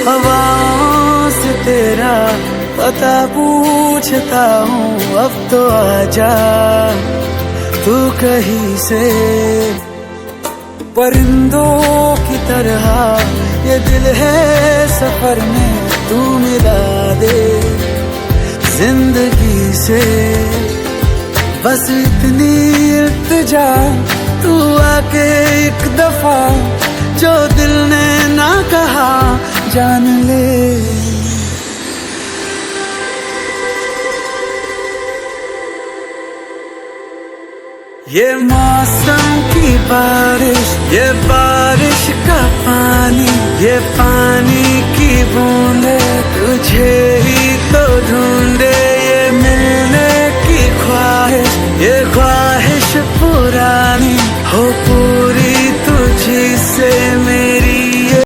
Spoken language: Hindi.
हवाओं से तेरा पता पूछता हूँ, अब तो आजा तू कहीं से। परिंदों की तरह ये दिल है सफर में, तू मिला दे जिंदगी से। बस इतनी इल्तिजा, तू आके एक दफा जो दिल ने ना कहा जान ले। ये मौसम की बारिश, ये बारिश का पानी, ये पानी की बूंदे तुझे